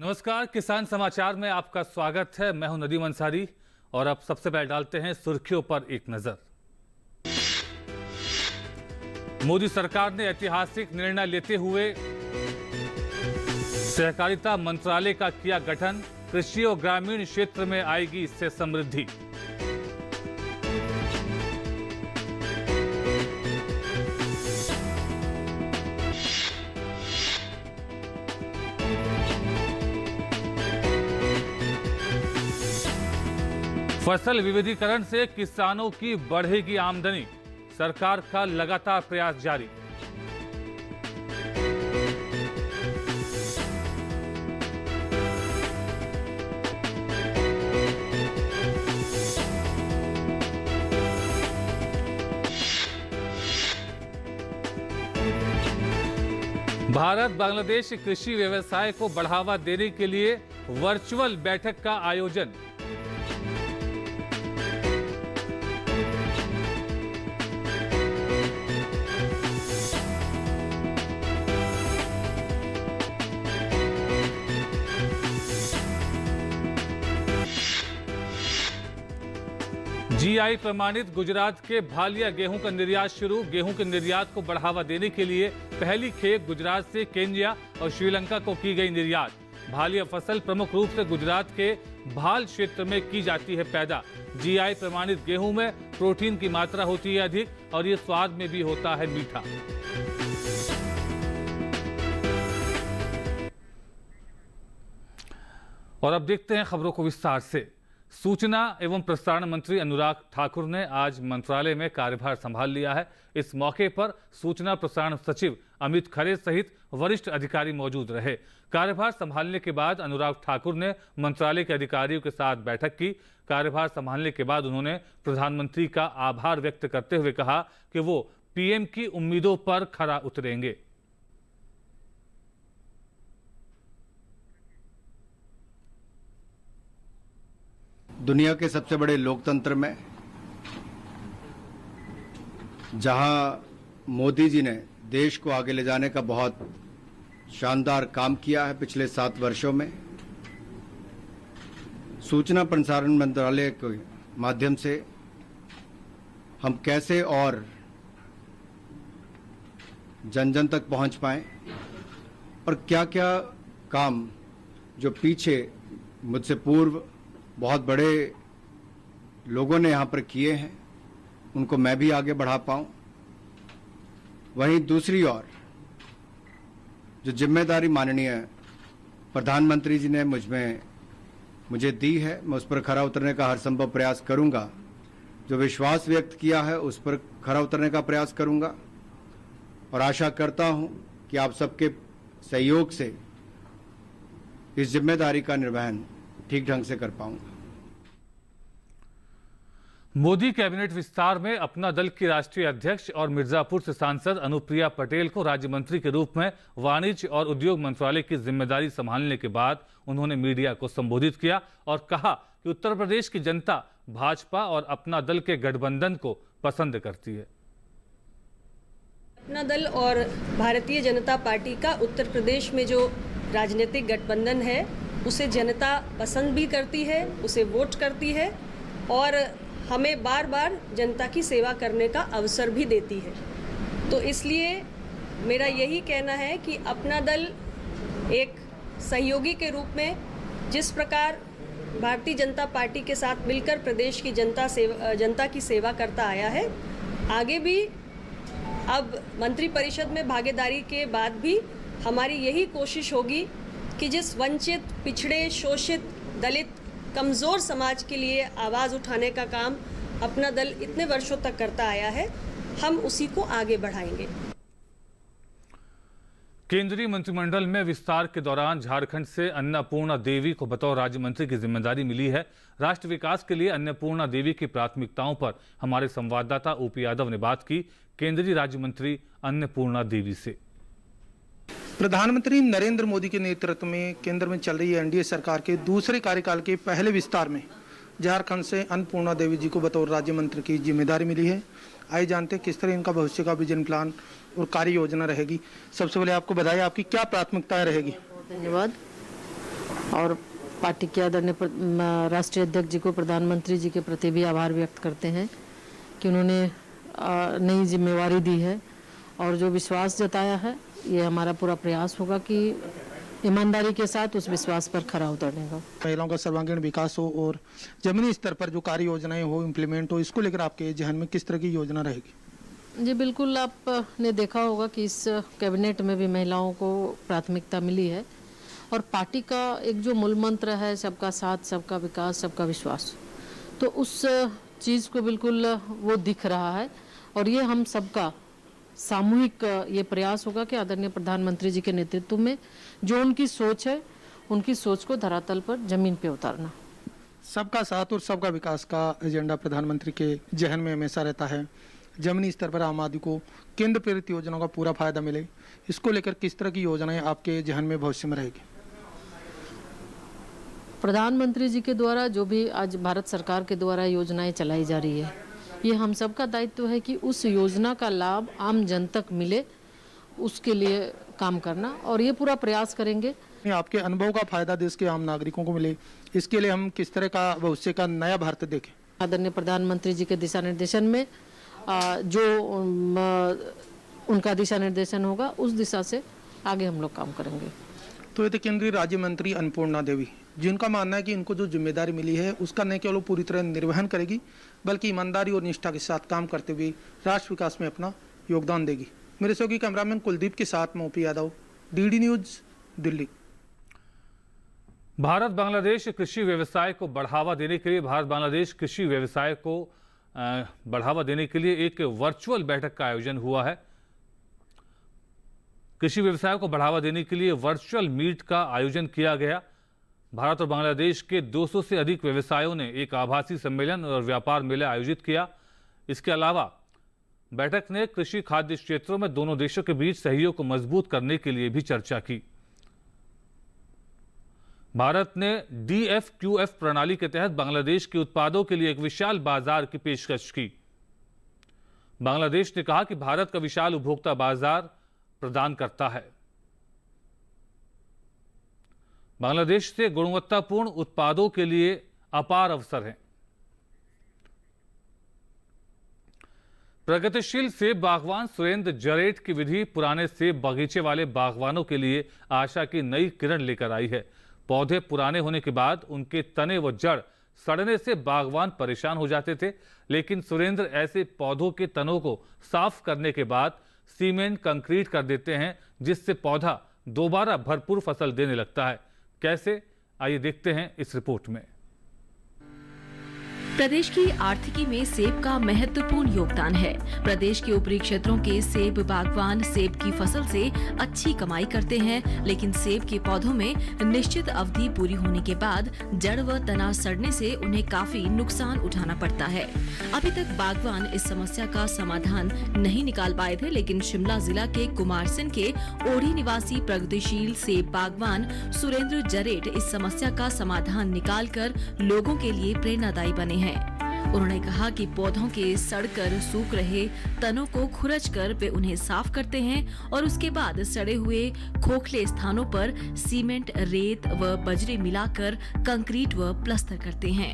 नमस्कार, किसान समाचार में आपका स्वागत है। मैं हूं नदीम अंसारी और अब सबसे पहले डालते हैं सुर्खियों पर एक नजर। मोदी सरकार ने ऐतिहासिक निर्णय लेते हुए सहकारिता मंत्रालय का किया गठन। कृषि और ग्रामीण क्षेत्र में आएगी इससे समृद्धि। फसल विविधीकरण से किसानों की बढ़ेगी आमदनी। सरकार का लगातार प्रयास जारी। भारत बांग्लादेश कृषि व्यवसाय को बढ़ावा देने के लिए वर्चुअल बैठक का आयोजन। जीआई प्रमाणित गुजरात के भालिया गेहूं का निर्यात शुरू। गेहूं के निर्यात को बढ़ावा देने के लिए पहली खेप गुजरात से केन्या और श्रीलंका को की गई निर्यात। भालिया फसल प्रमुख रूप से गुजरात के भाल क्षेत्र में की जाती है पैदा। जीआई प्रमाणित गेहूं में प्रोटीन की मात्रा होती है अधिक और ये स्वाद में भी होता है मीठा। और अब देखते हैं खबरों को विस्तार से। सूचना एवं प्रसारण मंत्री अनुराग ठाकुर ने आज मंत्रालय में कार्यभार संभाल लिया है। इस मौके पर सूचना प्रसारण सचिव अमित खरे सहित वरिष्ठ अधिकारी मौजूद रहे। कार्यभार संभालने के बाद अनुराग ठाकुर ने मंत्रालय के अधिकारियों के साथ बैठक की। कार्यभार संभालने के बाद उन्होंने प्रधानमंत्री का आभार व्यक्त करते हुए कहा कि वो पीएम की उम्मीदों पर खरा उतरेंगे। दुनिया के सबसे बड़े लोकतंत्र में जहां मोदी जी ने देश को आगे ले जाने का बहुत शानदार काम किया है पिछले 7 वर्षों में, सूचना प्रसारण मंत्रालय के माध्यम से हम कैसे और जन जन तक पहुंच पाएं और क्या क्या काम जो पीछे मुझसे पूर्व बहुत बड़े लोगों ने यहाँ पर किए हैं उनको मैं भी आगे बढ़ा पाऊँ। वहीं दूसरी ओर जो जिम्मेदारी माननीय प्रधानमंत्री जी ने मुझे दी है, मैं उस पर खरा उतरने का हर संभव प्रयास करूंगा। जो विश्वास व्यक्त किया है उस पर खरा उतरने का प्रयास करूंगा और आशा करता हूं कि आप सबके सहयोग से इस जिम्मेदारी का निर्वहन ठीक ढंग से कर पाऊंगा। मोदी कैबिनेट विस्तार में अपना दल की राष्ट्रीय अध्यक्ष और मिर्जापुर से सांसद अनुप्रिया पटेल को राज्य मंत्री के रूप में वाणिज्य और उद्योग मंत्रालय की जिम्मेदारी संभालने के बाद उन्होंने मीडिया को संबोधित किया और कहा कि उत्तर प्रदेश की जनता भाजपा और अपना दल के गठबंधन को पसंद करती है। अपना दल और भारतीय जनता पार्टी का उत्तर प्रदेश में जो राजनीतिक गठबंधन है उसे जनता पसंद भी करती है, उसे वोट करती है और हमें बार बार जनता की सेवा करने का अवसर भी देती है। तो इसलिए मेरा यही कहना है कि अपना दल एक सहयोगी के रूप में जिस प्रकार भारतीय जनता पार्टी के साथ मिलकर प्रदेश की जनता की सेवा करता आया है, आगे भी अब मंत्रिपरिषद में भागीदारी के बाद भी हमारी यही कोशिश होगी कि जिस वंचित, पिछड़े, शोषित, दलित, कमज़ोर समाज के लिए आवाज़ उठाने का काम अपना दल इतने वर्षों तक करता आया है, हम उसी को आगे बढ़ाएंगे। केंद्रीय मंत्रिमंडल में विस्तार के दौरान झारखंड से अन्नपूर्णा देवी को बतौर राज्य मंत्री की जिम्मेदारी मिली है। राष्ट्र विकास के लिए अन्नपूर्णा देवी की प्राथमिकताओं पर हमारे संवाददाता ओपी यादव ने बात की केंद्रीय राज्य मंत्री अन्नपूर्णा देवी से। प्रधानमंत्री नरेंद्र मोदी के नेतृत्व में केंद्र में चल रही एनडीए सरकार के दूसरे कार्यकाल के पहले विस्तार में झारखंड से अन्नपूर्णा देवी जी को बतौर राज्य मंत्री की जिम्मेदारी मिली है। आइए जानते हैं किस तरह इनका भविष्य का विजन प्लान और कार्य योजना रहेगी। सबसे पहले आपको बधाई, आपकी क्या प्राथमिकताएं रहेगी? धन्यवाद। और पार्टी के आदरणीय राष्ट्रीय अध्यक्ष जी को, प्रधानमंत्री जी के प्रति भी आभार व्यक्त करते हैं कि उन्होंने नई जिम्मेवारी दी है और जो विश्वास जताया है, ये हमारा पूरा प्रयास होगा कि ईमानदारी के साथ उस विश्वास पर खरा उतरने का। महिलाओं का सर्वांगीण विकास हो और जमीनी स्तर पर जो कार्य योजनाएं हो, इम्प्लीमेंट हो, इसको लेकर आपके जहन में किस तरह की योजना रहेगी? जी बिल्कुल, आपने देखा होगा कि इस कैबिनेट में भी महिलाओं को प्राथमिकता मिली है और पार्टी का एक जो मूल मंत्र है, सबका साथ, सबका विकास, सबका विश्वास, तो उस चीज़ को बिल्कुल वो दिख रहा है और ये हम सबका सामूहिक ये प्रयास होगा कि आदरणीय प्रधानमंत्री जी के नेतृत्व में जो उनकी सोच है, उनकी सोच को धरातल पर जमीन पे उतारना। सबका साथ और सबका विकास का एजेंडा प्रधानमंत्री के जहन में हमेशा रहता है। जमीनी स्तर पर आम आदमी को केंद्र प्रेरित योजनाओं का पूरा फायदा मिले, इसको लेकर किस तरह की योजनाएं आपके जहन में भविष्य में रहेगी? प्रधानमंत्री जी के द्वारा जो भी आज भारत सरकार के द्वारा योजनाएं चलाई जा रही है, ये हम सबका दायित्व है कि उस योजना का लाभ आम जन तक मिले, उसके लिए काम करना और ये पूरा प्रयास करेंगे। आपके अनुभव का फायदा देश के आम नागरिकों को मिले, इसके लिए हम किस तरह का भविष्य का नया भारत देखें? आदरणीय प्रधानमंत्री जी के दिशा निर्देशन में जो उनका दिशा निर्देशन होगा, उस दिशा से आगे हम लोग काम करेंगे। तो ये थे केंद्रीय राज्य मंत्री अन्नपूर्णा देवी, जिनका मानना है कि इनको जो जिम्मेदारी मिली है उसका न केवल पूरी तरह निर्वहन करेगी, बल्कि ईमानदारी और निष्ठा के साथ काम करते हुए राष्ट्र विकास में अपना योगदान देगी। मेरे सहयोगी कैमरामैन कुलदीप के साथ मैं OP Yadav, DD news, Delhi. Bharat Bangladesh कृषि व्यवसाय को बढ़ावा देने के लिए बढ़ावा देने के लिए एक वर्चुअल बैठक का आयोजन हुआ है। कृषि व्यवसाय को बढ़ावा देने के लिए वर्चुअल मीट का आयोजन किया गया। भारत और बांग्लादेश के 200 से अधिक व्यवसायों ने एक आभासी सम्मेलन और व्यापार मेला आयोजित किया। इसके अलावा बैठक ने कृषि खाद्य क्षेत्रों में दोनों देशों के बीच सहयोग को मजबूत करने के लिए भी चर्चा की। भारत ने DFQF प्रणाली के तहत बांग्लादेश के उत्पादों के लिए एक विशाल बाजार की पेशकश की। बांग्लादेश ने कहा कि भारत का विशाल उपभोक्ता बाजार प्रदान करता है। बांग्लादेश से गुणवत्तापूर्ण उत्पादों के लिए अपार अवसर हैं। प्रगतिशील सेब बागवान सुरेंद्र जरेट की विधि पुराने सेब बगीचे वाले बागवानों के लिए आशा की नई किरण लेकर आई है। पौधे पुराने होने के बाद उनके तने व जड़ सड़ने से बागवान परेशान हो जाते थे, लेकिन सुरेंद्र ऐसे पौधों के तनों को साफ करने के बाद सीमेंट कंक्रीट कर देते हैं, जिससे पौधा दोबारा भरपूर फसल देने लगता है। कैसे, आइए देखते हैं इस रिपोर्ट में। प्रदेश की आर्थिकी में सेब का महत्वपूर्ण योगदान है। प्रदेश के ऊपरी क्षेत्रों के सेब बागवान सेब की फसल से अच्छी कमाई करते हैं, लेकिन सेब के पौधों में निश्चित अवधि पूरी होने के बाद जड़ व तना सड़ने से उन्हें काफी नुकसान उठाना पड़ता है। अभी तक बागवान इस समस्या का समाधान नहीं निकाल पाए थे, लेकिन शिमला जिला के कुमारसिन के ओढ़ी निवासी प्रगतिशील सेब बागवान सुरेंद्र जरेट इस समस्या का समाधान निकालकर लोगों के लिए प्रेरणादायी बने हैं। उन्होंने कहा कि पौधों के सड़कर सूख रहे तनों को खुरचकर वे उन्हें साफ करते हैं और उसके बाद सड़े हुए खोखले स्थानों पर सीमेंट, रेत व बजरी मिलाकर कंक्रीट व प्लास्टर करते हैं।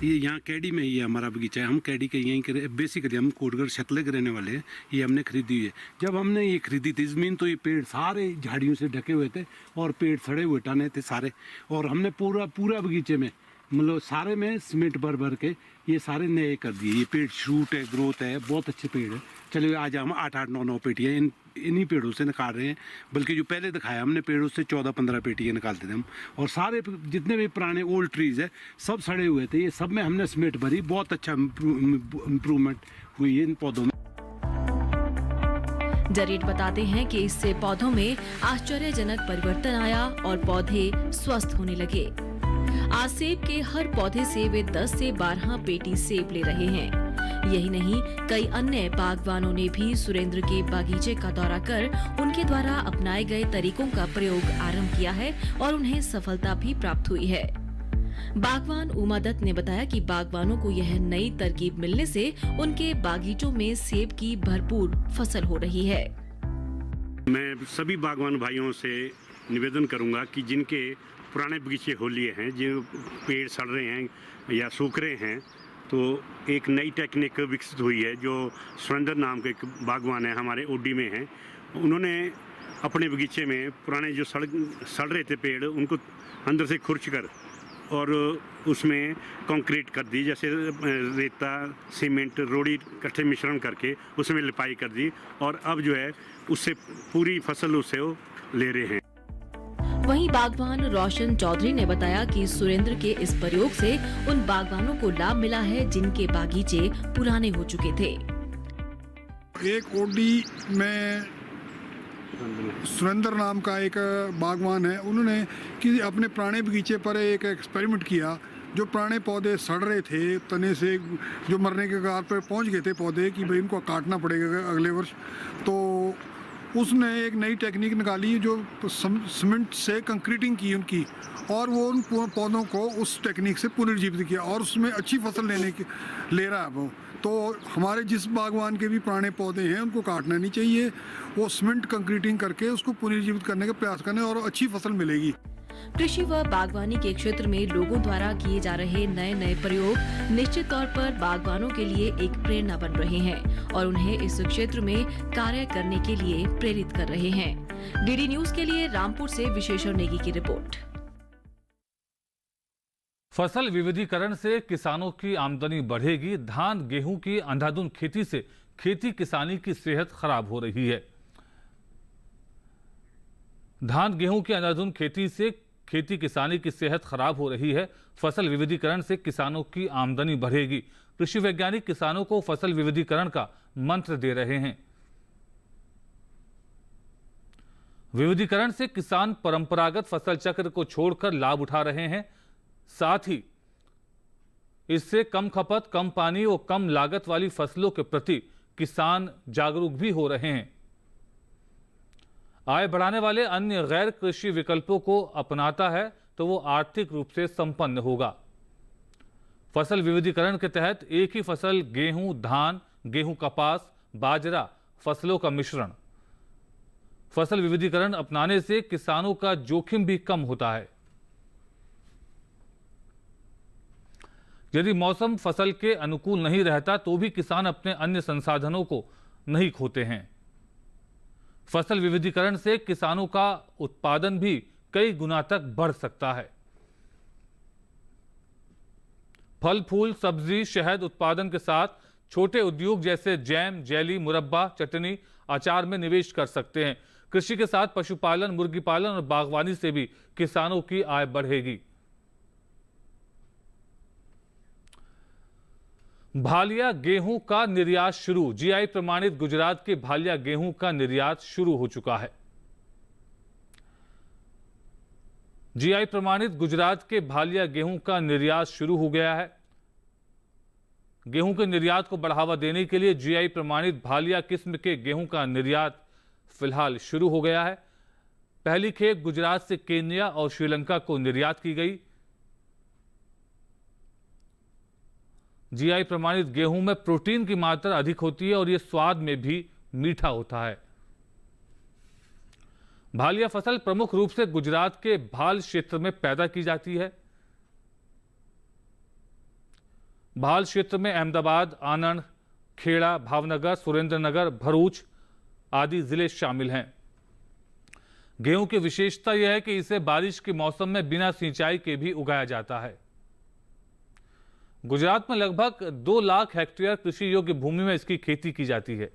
ये यहाँ कैडी में ही हमारा बगीचा है। हम कैडी के यहीं बेसिकली हम कोटगढ़ शतले के रहने वाले हैं। ये हमने खरीदी हुई है। जब हमने ये खरीदी थी ज़मीन, तो ये पेड़ सारे झाड़ियों से ढके हुए थे और पेड़ सड़े हुए टने थे सारे, और हमने पूरा बगीचे में मतलब सारे में सीमेंट भर के ये सारे नए कर दिए। ये पेड़ शूट है, ग्रोथ है, बहुत अच्छे पेड़ है। चलिए आज हम 8-8, 9-9 पेटियाँ इन्हीं पेड़ों से निकाल रहे हैं। बल्कि जो पहले दिखाया हमने पेड़ों से 14-15 पेटियाँ निकालते थे हम, और सारे जितने भी पुराने ओल्ड ट्रीज है सब सड़े हुए थे। ये सब में हमने सीमेंट भरी, बहुत अच्छा इम्प्रूवमेंट हुई है इन पौधों में। जरेट बताते हैं कि इससे पौधों में आश्चर्यजनक परिवर्तन आया और पौधे स्वस्थ होने लगे। आज सेब के हर पौधे से वे 10 से 12 पेटी सेब ले रहे हैं। यही नहीं, कई अन्य बागवानों ने भी सुरेंद्र के बागीचे का दौरा कर उनके द्वारा अपनाए गए तरीकों का प्रयोग आरंभ किया है और उन्हें सफलता भी प्राप्त हुई है। बागवान उमा दत्त ने बताया कि बागवानों को यह नई तरकीब मिलने से उनके बागीचों में सेब की भरपूर फसल हो रही है। मैं सभी बागवान भाइयों से निवेदन करूंगा कि जिनके पुराने बगीचे हो लिए हैं, जो पेड़ सड़ रहे हैं या सूख रहे हैं, तो एक नई टेक्निक विकसित हुई है जो सुरेंद्र नाम के एक बागवान है, हमारे ओडी में हैं। उन्होंने अपने बगीचे में पुराने जो सड़ रहे थे पेड़, उनको अंदर से खुरच कर और उसमें कंक्रीट कर दी, जैसे रेता, सीमेंट, रोड़ी इकट्ठे मिश्रण करके उसमें लिपाई कर दी, और अब जो है उससे पूरी फसल उससे वो ले रहे हैं। वहीं बागवान रोशन चौधरी ने बताया कि सुरेंद्र के इस प्रयोग से उन बागवानों को लाभ मिला है जिनके बागीचे पुराने हो चुके थे। एक ओडी में सुरेंद्र नाम का एक बागवान है, उन्होंने कि अपने पुराने बगीचे पर एक एक्सपेरिमेंट किया। जो पुराने पौधे सड़ रहे थे, तने से जो मरने के कगार पर पहुंच गए थे पौधे कि भाई इनको काटना पड़ेगा अगले वर्ष, तो उसने एक नई टेक्निक निकाली जो सीमेंट से कंक्रीटिंग की उनकी, और वो उन पौधों को उस टेक्निक से पुनर्जीवित किया और उसमें अच्छी फसल ले रहा है वो। तो हमारे जिस बागवान के भी पुराने पौधे हैं उनको काटना नहीं चाहिए, वो सीमेंट कंक्रीटिंग करके उसको पुनर्जीवित करने का प्रयास करने और अच्छी फसल मिलेगी। कृषि व बागवानी के क्षेत्र में लोगों द्वारा किए जा रहे नए प्रयोग निश्चित तौर पर बागवानों के लिए एक प्रेरणा बन रहे हैं और उन्हें इस क्षेत्र में कार्य करने के लिए प्रेरित कर रहे हैं। डीडी न्यूज के लिए रामपुर से विशेष नेगी की रिपोर्ट। फसल विविधीकरण से किसानों की आमदनी बढ़ेगी। धान गेहूं की अंधाधुंध खेती से खेती किसानी की सेहत खराब हो रही है। धान गेहूं की अंधाधुंध खेती से खेती किसानी की सेहत खराब हो रही है। फसल विविधीकरण से किसानों की आमदनी बढ़ेगी। कृषि वैज्ञानिक किसानों को फसल विविधीकरण का मंत्र दे रहे हैं। विविधीकरण से किसान परंपरागत फसल चक्र को छोड़कर लाभ उठा रहे हैं। साथ ही इससे कम खपत, कम पानी और कम लागत वाली फसलों के प्रति किसान जागरूक भी हो रहे हैं। आय बढ़ाने वाले अन्य गैर कृषि विकल्पों को अपनाता है तो वो आर्थिक रूप से संपन्न होगा। फसल विविधीकरण के तहत एक ही फसल गेहूं, धान, गेहूं कपास, बाजरा फसलों का मिश्रण। फसल विविधीकरण अपनाने से किसानों का जोखिम भी कम होता है। यदि मौसम फसल के अनुकूल नहीं रहता तो भी किसान अपने अन्य संसाधनों को नहीं खोते हैं। फसल विविधीकरण से किसानों का उत्पादन भी कई गुना तक बढ़ सकता है। फल, फूल, सब्जी, शहद उत्पादन के साथ छोटे उद्योग जैसे जैम, जेली, मुरब्बा, चटनी, अचार में निवेश कर सकते हैं। कृषि के साथ पशुपालन, मुर्गी पालन और बागवानी से भी किसानों की आय बढ़ेगी। भालिया गेहूं का निर्यात शुरू। जीआई प्रमाणित गुजरात के भालिया गेहूं का निर्यात शुरू हो चुका है। जीआई प्रमाणित गुजरात के भालिया गेहूं का निर्यात शुरू हो गया है। गेहूं के निर्यात को बढ़ावा देने के लिए जीआई प्रमाणित भालिया किस्म के गेहूं का निर्यात फिलहाल शुरू हो गया है। पहली खेप गुजरात से केन्या और श्रीलंका को निर्यात की गई। जीआई प्रमाणित गेहूं में प्रोटीन की मात्रा अधिक होती है और यह स्वाद में भी मीठा होता है। भालिया फसल प्रमुख रूप से गुजरात के भाल क्षेत्र में पैदा की जाती है। भाल क्षेत्र में अहमदाबाद, आनंद, खेड़ा, भावनगर, सुरेंद्रनगर, भरूच आदि जिले शामिल हैं। गेहूं की विशेषता यह है कि इसे बारिश के मौसम में बिना सिंचाई के भी उगाया जाता है। गुजरात में लगभग 2 लाख हेक्टेयर कृषि योग्य भूमि में इसकी खेती की जाती है।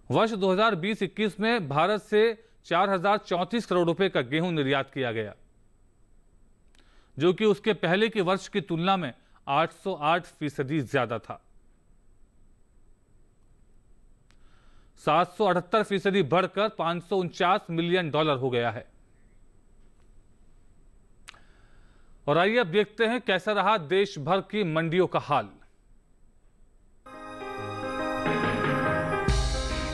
वर्ष 2020-21 में भारत से 4034 करोड़ रुपए का गेहूं निर्यात किया गया, जो कि उसके पहले के वर्ष की तुलना में 808% ज्यादा था। 778% बढ़कर $549 मिलियन हो गया है। और आइए अब देखते हैं कैसा रहा देश भर की मंडियों का हाल।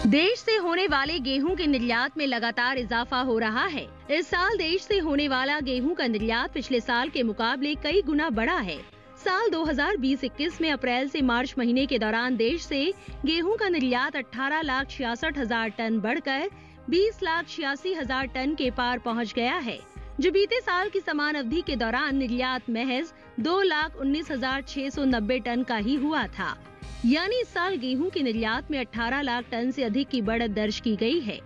देश से होने वाले गेहूं के निर्यात में लगातार इजाफा हो रहा है। इस साल देश से होने वाला गेहूं का निर्यात पिछले साल के मुकाबले कई गुना बढ़ा है। साल 2020-21 में अप्रैल से मार्च महीने के दौरान देश से गेहूं का निर्यात 18,66,000 टन बढ़कर 20,86,000 टन के पार पहुंच गया है, जो बीते साल की समान अवधि के दौरान निर्यात महज 2,19,690 टन का ही हुआ था। यानी इस साल गेहूं के निर्यात में 18 लाख टन से अधिक की बढ़त दर्ज की गई है।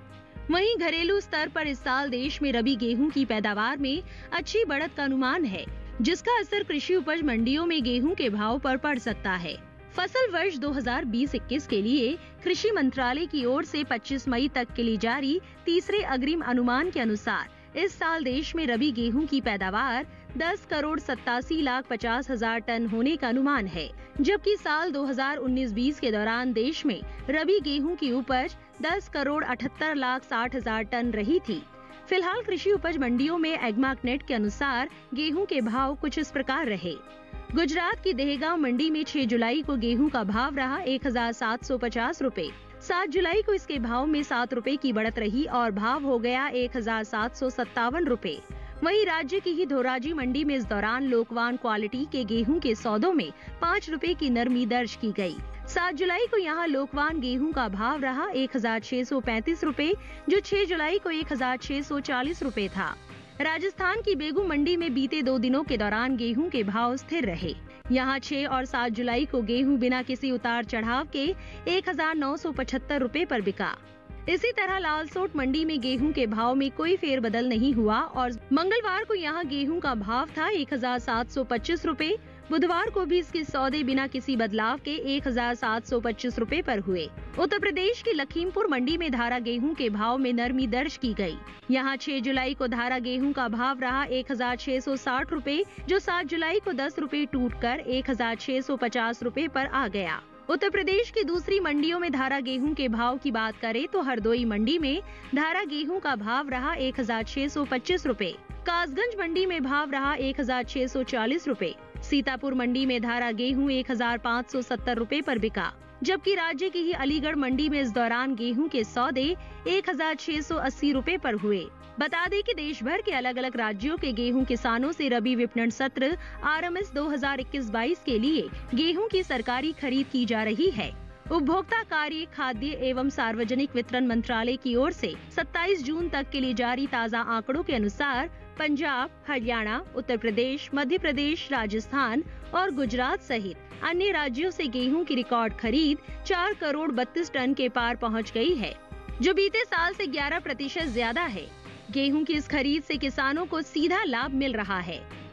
वहीं घरेलू स्तर पर इस साल देश में रबी गेहूं की पैदावार में अच्छी बढ़त का अनुमान है, जिसका असर कृषि उपज मंडियों में गेहूं के भाव पर पड़ सकता है। फसल वर्ष 2020-21 के लिए कृषि मंत्रालय की ओर से 25 मई तक के लिए जारी तीसरे अग्रिम अनुमान के अनुसार इस साल देश में रबी गेहूं की पैदावार 10,87,50,000 टन होने का अनुमान है, जबकि साल 2019-20 के दौरान देश में रबी गेहूं की उपज 10,78,60,000 टन रही थी। फिलहाल कृषि उपज मंडियों में एग्मार्कनेट के अनुसार गेहूं के भाव कुछ इस प्रकार रहे। गुजरात की दहेगांव मंडी में 6 जुलाई को गेहूं का भाव रहा 1,750 रुपए। 7 जुलाई को इसके भाव में 7 रुपए की बढ़त रही और भाव हो गया 1,757 रुपए। वहीं राज्य की ही धोराजी मंडी में इस दौरान लोकवान क्वालिटी के गेहूं के सौदों में 5 रुपए की नरमी दर्ज की गई। 7 जुलाई को यहां लोकवान गेहूं का भाव रहा 1,635 रुपए, जो 6 जुलाई को 1,640 रुपए था। राजस्थान की बेगू मंडी में बीते 2 दिनों के दौरान गेहूं के भाव स्थिर रहे। यहां 6 और 7 जुलाई को गेहूं बिना किसी उतार चढ़ाव के 1,975 रुपए पर बिका। इसी तरह लालसोट मंडी में गेहूं के भाव में कोई फेरबदल नहीं हुआ और मंगलवार को यहां गेहूं का भाव था 1,725 रुपए। बुधवार को भी इसके सौदे बिना किसी बदलाव के 1,725 रुपए पर हुए। उत्तर प्रदेश की लखीमपुर मंडी में धारा गेहूं के भाव में नरमी दर्ज की गई। यहां 6 जुलाई को धारा गेहूं का भाव रहा 1,660 रुपए, जो 7 जुलाई को 10 रुपए टूटकर 1,650 रुपए पर आ गया। उत्तर प्रदेश की दूसरी मंडियों में धारा गेहूं के भाव की बात करें तो हरदोई मंडी में धारा गेहूं का भाव रहा 1,625 रुपए। कासगंज मंडी में भाव रहा 1,640 रुपए। सीतापुर मंडी में धारा गेहूं 1,570 रुपए पर बिका, जबकि राज्य की ही अलीगढ़ मंडी में इस दौरान गेहूं के सौदे 1,680 रुपए पर हुए। बता दें कि देश भर के अलग अलग राज्यों के गेहूं किसानों से रबी विपणन सत्र RMS 2021-22 के लिए गेहूं की सरकारी खरीद की जा रही है। उपभोक्ता कार्य, खाद्य एवं सार्वजनिक वितरण मंत्रालय की ओर से 27 जून तक के लिए जारी ताज़ा आंकड़ों के अनुसार पंजाब, हरियाणा, उत्तर प्रदेश, मध्य प्रदेश, राजस्थान और गुजरात सहित अन्य राज्यों से गेहूं की रिकॉर्ड खरीद 4 करोड़ 32 टन के पार पहुंच गई है, जो बीते साल से 11% ज्यादा है। गेहूं की इस खरीद से किसानों को सीधा लाभ मिल रहा है।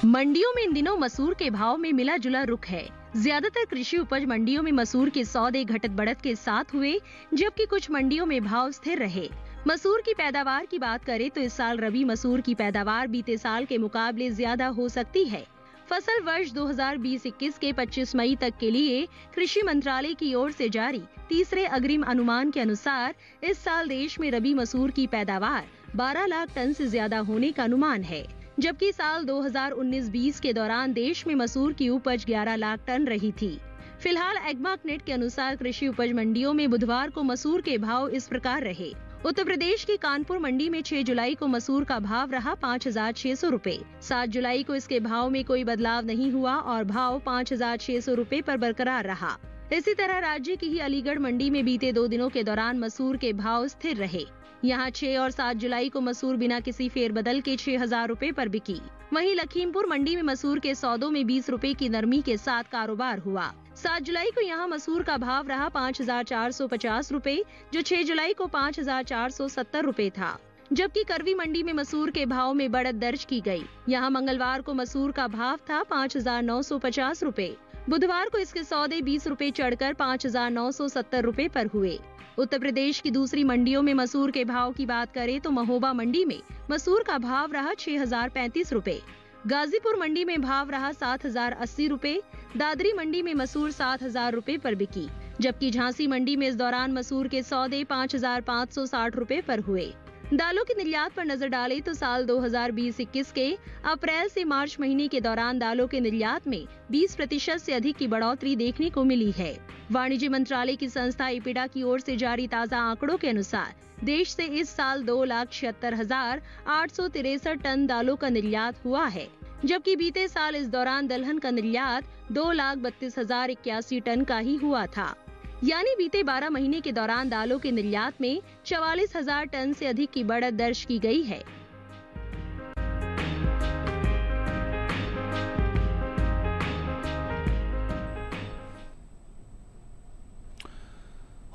मंडियों में इन दिनों मसूर के भाव में मिला जुला रुख है। ज्यादातर कृषि उपज मंडियों में मसूर के सौदे घटत बढ़त के साथ हुए, जबकि कुछ मंडियों में भाव स्थिर रहे। मसूर की पैदावार की बात करें तो इस साल रबी मसूर की पैदावार बीते साल के मुकाबले ज्यादा हो सकती है। फसल वर्ष 2020-21 के 25 मई तक के लिए कृषि मंत्रालय की ओर से जारी तीसरे अग्रिम अनुमान के अनुसार इस साल देश में रबी मसूर की पैदावार 12 लाख टन से ज्यादा होने का अनुमान है, जबकि साल 2019-20 के दौरान देश में मसूर की उपज 11 लाख टन रही थी। फिलहाल एग्मार्कनेट के अनुसार कृषि उपज मंडियों में बुधवार को मसूर के भाव इस प्रकार रहे। उत्तर प्रदेश की कानपुर मंडी में 6 जुलाई को मसूर का भाव रहा 5,600 रुपए। 7 जुलाई को इसके भाव में कोई बदलाव नहीं हुआ और भाव 5,600 रुपए पर बरकरार रहा। इसी तरह राज्य की ही अलीगढ़ मंडी में बीते 2 दिनों के दौरान मसूर के भाव स्थिर रहे। यहाँ 6 और 7 जुलाई को मसूर बिना किसी फेरबदल के 6,000 रुपए पर बिकी। वहीं लखीमपुर मंडी में मसूर के सौदों में 20 रुपए की नरमी के साथ कारोबार हुआ। 7 जुलाई को यहाँ मसूर का भाव रहा 5,450 रुपए, जो 6 जुलाई को 5,470 रुपए था। जबकि करवी मंडी में मसूर के भाव में बढ़त दर्ज की गई। यहाँ मंगलवार को मसूर का भाव था 5,950 रुपए। बुधवार को इसके सौदे 20 रुपए चढ़कर 5,970 रुपए पर हुए। उत्तर प्रदेश की दूसरी मंडियों में मसूर के भाव की बात करें तो महोबा मंडी में मसूर का भाव रहा 6,035 रुपए। गाजीपुर मंडी में भाव रहा 7,080 रुपए। दादरी मंडी में मसूर 7,000 रुपए पर बिकी, जबकि झांसी मंडी में इस दौरान मसूर के सौदे 5,560 रुपए पर हुए। दालों के निर्यात पर नजर डालें तो साल 2020-21 के अप्रैल से मार्च महीने के दौरान दालों के निर्यात में 20% से अधिक की बढ़ोतरी देखने को मिली है। वाणिज्य मंत्रालय की संस्था इपिडा की ओर से जारी ताज़ा आंकड़ों के अनुसार देश से इस साल 2,76,863 टन दालों का निर्यात हुआ है, जबकि बीते साल इस दौरान दलहन का निर्यात 2,32,081 टन का ही हुआ था। यानी बीते 12 महीने के दौरान दालों के निर्यात में 44,000 टन से अधिक की बढ़त दर्ज की गई है।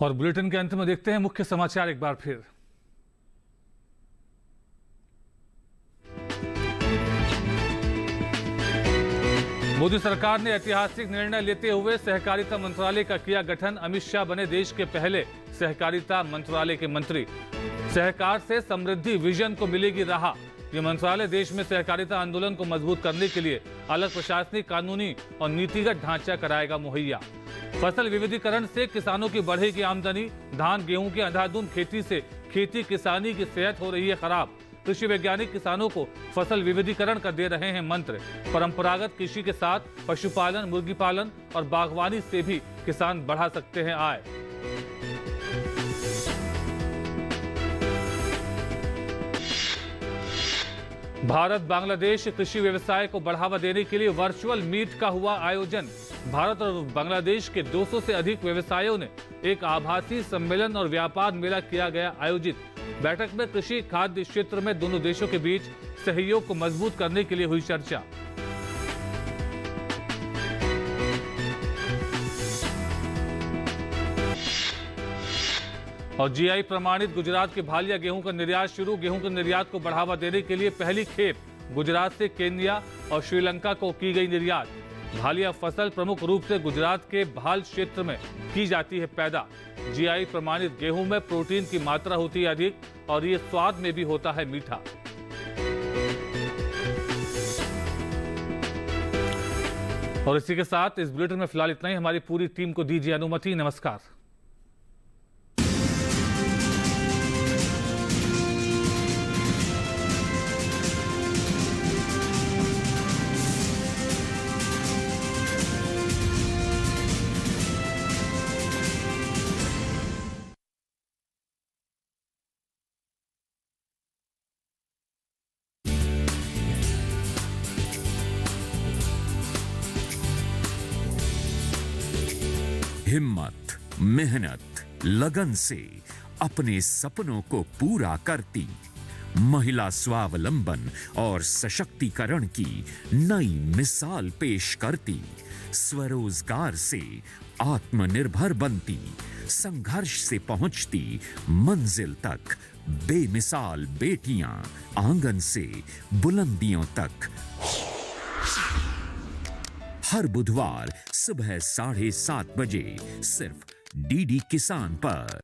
और बुलेटिन के अंत में देखते हैं मुख्य समाचार एक बार फिर। मोदी सरकार ने ऐतिहासिक निर्णय लेते हुए सहकारिता मंत्रालय का किया गठन। अमित शाह बने देश के पहले सहकारिता मंत्रालय के मंत्री। सहकार से समृद्धि विजन को मिलेगी राह। ये मंत्रालय देश में सहकारिता आंदोलन को मजबूत करने के लिए अलग प्रशासनिक, कानूनी और नीतिगत ढांचा कराएगा मुहैया। फसल विविधीकरण से किसानों की बढ़ेगी आमदनी। धान गेहूं की अंधाधुंध खेती से खेती किसानी की सेहत हो रही है खराब। कृषि वैज्ञानिक किसानों को फसल विविधीकरण का दे रहे हैं मंत्र। परंपरागत कृषि के साथ पशुपालन, मुर्गी पालन और बागवानी से भी किसान बढ़ा सकते हैं आय। भारत बांग्लादेश कृषि व्यवसाय को बढ़ावा देने के लिए वर्चुअल मीट का हुआ आयोजन। भारत और बांग्लादेश के 200 से अधिक व्यवसायियों ने एक आभासी सम्मेलन और व्यापार मेला किया गया आयोजित। बैठक में कृषि खाद्य क्षेत्र में दोनों देशों के बीच सहयोग को मजबूत करने के लिए हुई चर्चा। और जीआई प्रमाणित गुजरात के भालिया गेहूं का निर्यात शुरू। गेहूं के निर्यात को बढ़ावा देने के लिए पहली खेप गुजरात से केन्या और श्रीलंका को की गई निर्यात। भालिया फसल प्रमुख रूप से गुजरात के भाल क्षेत्र में की जाती है पैदा। जीआई प्रमाणित गेहूं में प्रोटीन की मात्रा होती है अधिक और ये स्वाद में भी होता है मीठा। और इसी के साथ इस बुलेटिन में फिलहाल इतना ही। हमारी पूरी टीम को दीजिए अनुमति। नमस्कार। हिम्मत, मेहनत, लगन से अपने सपनों को पूरा करती, महिला स्वावलंबन और सशक्तिकरण की नई मिसाल पेश करती, स्वरोजगार से आत्मनिर्भर बनती, संघर्ष से पहुंचती मंजिल तक बेमिसाल बेटियां, आंगन से बुलंदियों तक। हर बुधवार सुबह 7:30 बजे सिर्फ डीडी किसान पर।